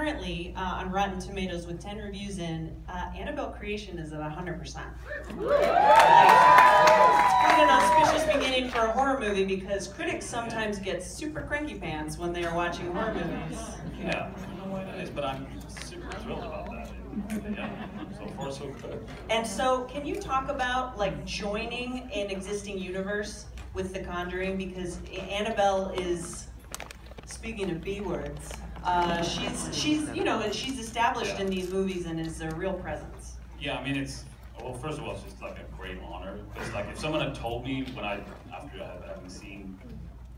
currently on Rotten Tomatoes with 10 reviews in, Annabelle creation is at 100%. It's quite an auspicious beginning for a horror movie because critics sometimes get super cranky pants when they are watching horror movies. Yeah, I don't know why that is, but I'm super thrilled about that. Yeah, so far so good. And so, can you talk about like joining an existing universe with The Conjuring? Because Annabelle is, speaking of B words, she's you know, she's established in these movies and is a real presence. Yeah, I mean it's, well, first of all, it's just like a great honor. Because like if someone had told me after having seen,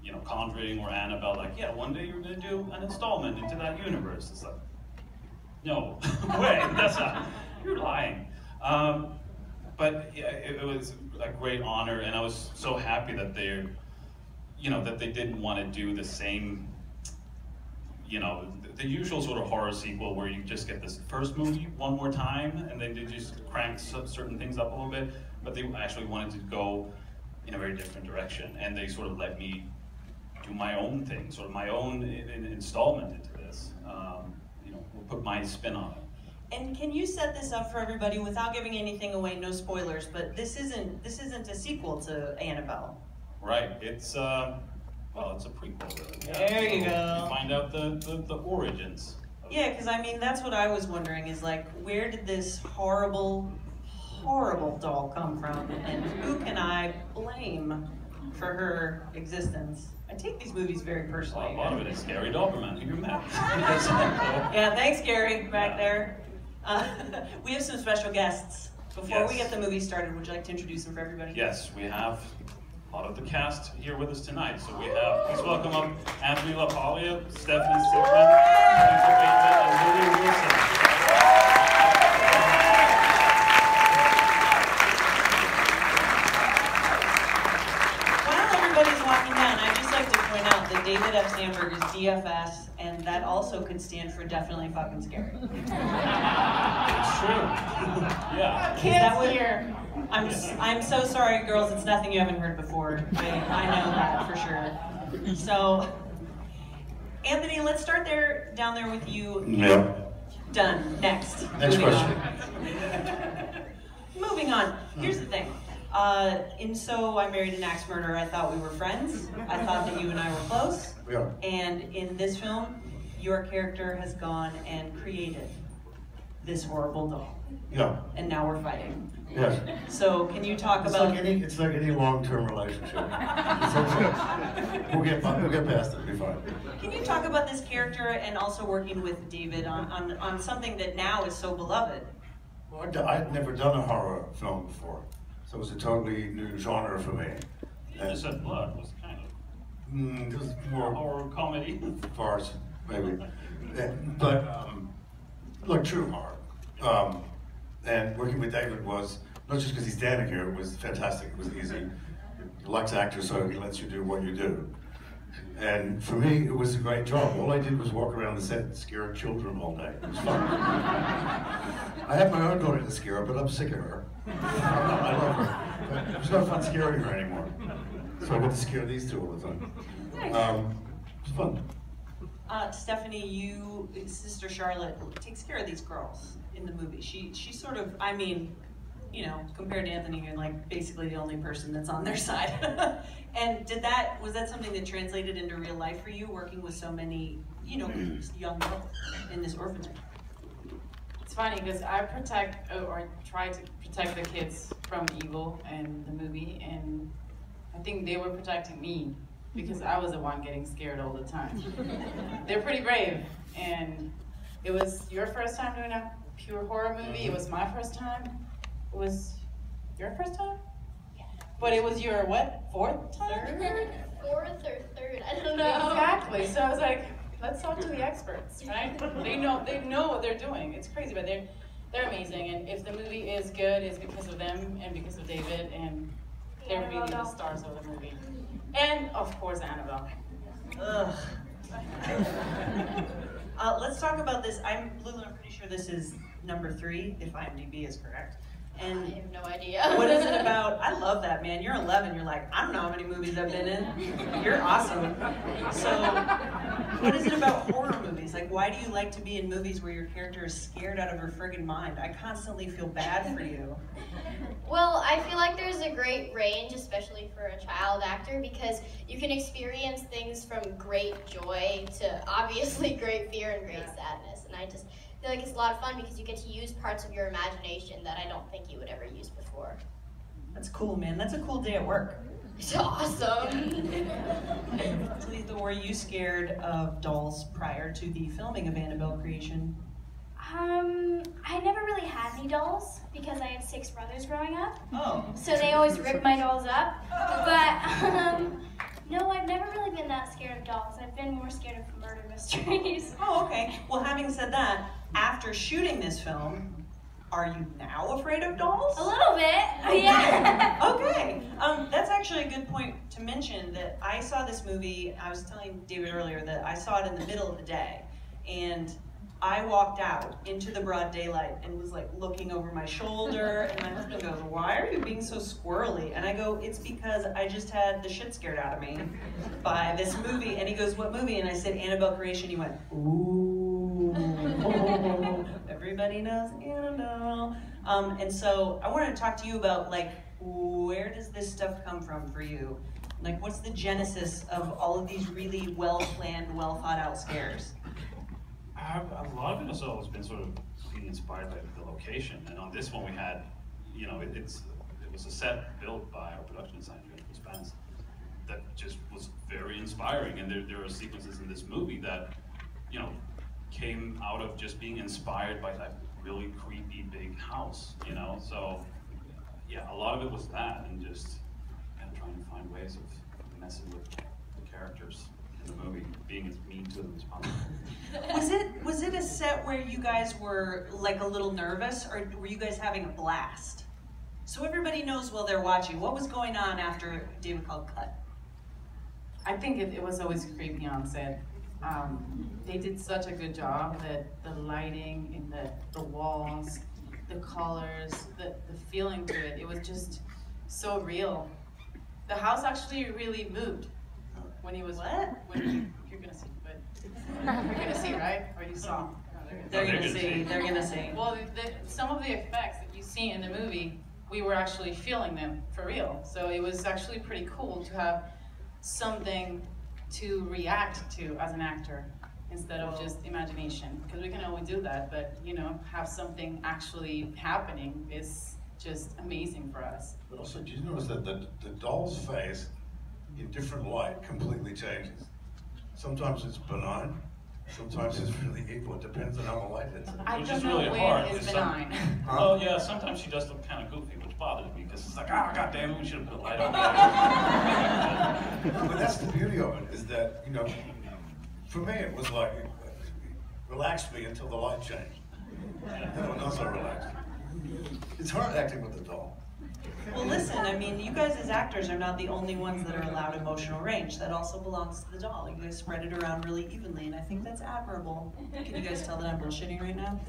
you know, Conjuring or Annabelle, like, yeah, one day you're gonna do an installment into that universe. It's like, no way, that's not, you're lying. But yeah, it was a great honor, and I was so happy that they're, you know, that they didn't want to do the same, you know, the usual sort of horror sequel where you just get this first movie one more time, and then they just crank certain things up a little bit, but they actually wanted to go in a very different direction, and they sort of let me do my own thing, sort of my own installment into this. You know, we'll put my spin on it. And can you set this up for everybody without giving anything away? No spoilers, but this isn't a sequel to Annabelle. Right. It's well, it's a prequel. Really. Yeah. There you go. You find out the origins. Yeah, because I mean that's what I was wondering is like, where did this horrible doll come from, and who can I blame for her existence? I take these movies very personally. Well, a lot of it is Scary Doberman, who you met. Yeah, thanks, Gary, back there. We have some special guests. Before we get the movie started, would you like to introduce them for everybody? Yes, we have a lot of the cast here with us tonight. So we have, please welcome up Anthony LaPaglia, Stephanie Sigman, Talitha, Bateman, and Lulu Wilson. That David F. Sandberg is DFS, and that also could stand for definitely fucking scary. It's true. Yeah. Kids here. I'm so sorry, girls. It's nothing you haven't heard before. I know that for sure. So, Anthony, let's start down there with you. Yeah. Done. Next. Next question. Moving on. Here's the thing. And so I married an axe murderer. I thought we were friends. I thought that you and I were close. We are. And in this film, your character has gone and created this horrible doll. Yeah. And now we're fighting. Yes. So can you talk about? It's like any long-term relationship. We'll get past it. It'll be fine. Can you talk about this character and also working with David on something that now is so beloved? Well, I'd never done a horror film before. So it was a totally new genre for me. You just said Blood was kind of it was more horror comedy. Farce, maybe. But like true horror. And working with David was, not just because he's standing here, it was fantastic, it was easy. He likes actors, so he lets you do what you do. And for me, it was a great job. All I did was walk around the set and scare children all day. It was fun. I have my own daughter to scare, but I'm sick of her. I love her. But it's not fun scaring her anymore. So I got to scare these two all the time. It's fun. Stephanie, Sister Charlotte takes care of these girls in the movie. She sort of, I mean, you know, compared to Anthony, you're like basically the only person that's on their side. And was that something that translated into real life for you, working with so many, you know, young girls in this orphanage? It's funny because I protect, or try to protect the kids from evil in the movie, and I think they were protecting me because I was the one getting scared all the time. They're pretty brave, and it was your first time doing a pure horror movie. It was my first time. It was your first time? Yeah. But it was your, what, fourth time? Fourth or third, I don't know. Exactly, so I was like, let's talk to the experts, right? They know what they're doing. It's crazy, but they're amazing, and if the movie is good, it's because of them and because of David, and they're really the stars of the movie. And, of course, Annabelle. Ugh. Let's talk about this. Lulu, I'm pretty sure this is number 3, if IMDb is correct. And I have no idea. what is it about? I love that, man. You're 11. You're like, I don't know how many movies I've been in. You're awesome. So, what is it about horror movies? Like, why do you like to be in movies where your character is scared out of her friggin' mind? I constantly feel bad for you. Well, I feel like there's a great range, especially for a child actor, because you can experience things from great joy to obviously great fear and great sadness. And I just feel like it's a lot of fun because you get to use parts of your imagination that I don't think you would ever use before. That's cool, man. That's a cool day at work. It's awesome. Talitha, were you scared of dolls prior to the filming of Annabelle Creation? I never really had any dolls because I had 6 brothers growing up. Oh. So they always ripped my dolls up. But no, I've never really been that scared of dolls. I've been more scared of murder mysteries. Oh, okay. Well, having said that, after shooting this film, are you now afraid of dolls? A little bit, yeah. Okay. That's actually a good point to mention that I saw this movie, I was telling David earlier that I saw it in the middle of the day, and I walked out into the broad daylight and was like looking over my shoulder, and my husband goes, "Why are you being so squirrely?" And I go, "It's because I just had the shit scared out of me by this movie." And he goes, "What movie?" And I said, "Annabelle Creation." He went, "Ooh, everybody knows Annabelle." And so I wanted to talk to you about, like, where does this stuff come from for you? Like, what's the genesis of all of these really well-planned, well-thought-out scares? A lot of it has always been sort of being inspired by the location, and on this one we had, you know, it was a set built by our production designer, Spence, that just was very inspiring, and there are sequences in this movie that, you know, came out of just being inspired by that really creepy big house, you know. So yeah, a lot of it was that, and just trying to find ways of messing with the characters in the movie, being as mean to them as possible. Was it a set where you guys were like a little nervous, or were you guys having a blast? So everybody knows while they're watching, what was going on after David called cut? I think it was always creepy on set. They did such a good job that the lighting in the walls, the colors, the feeling to it, it was just so real. The house actually really moved when he was, you're gonna see, but you're gonna see, right? Or you saw? They're gonna see. Well, some of the effects that you see in the movie, we were actually feeling them for real. So it was actually pretty cool to have something to react to as an actor instead of just imagination, because we can always do that, but you know, have something actually happening is just amazing for us. But also, did you notice that the doll's face in different light completely changes? Sometimes it's benign, sometimes it's really evil. It depends on how the light hits it. I Which don't is know really when hard, it's 'cause benign. Well, yeah, sometimes she does look kind of goofy, which bothers me, because it's like, oh, god damn it, we should have put a light on there. But that's the beauty of it, is that, you know, for me it was like, it relaxed me until the light changed. Then it was not so relaxed. It's hard acting with a doll. Well, listen, I mean, you guys as actors are not the only ones that are allowed emotional range. That also belongs to the doll. You guys spread it around really evenly, and I think that's admirable. Can you guys tell that I'm bullshitting right now?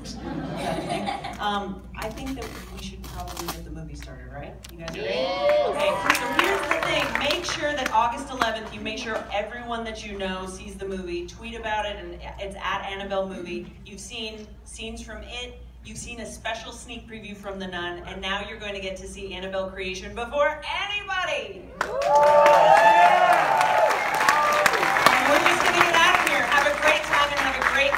I think that we should probably get the movie started, right? You guys ready? Okay, so here's the thing. Make sure that August 11th, you make sure everyone that you know sees the movie. Tweet about it, and it's at Annabelle Movie. You've seen scenes from it. You've seen a special sneak preview from The Nun, and now you're going to get to see Annabelle Creation before anybody! And we're just going to get out of here. Have a great time and have a great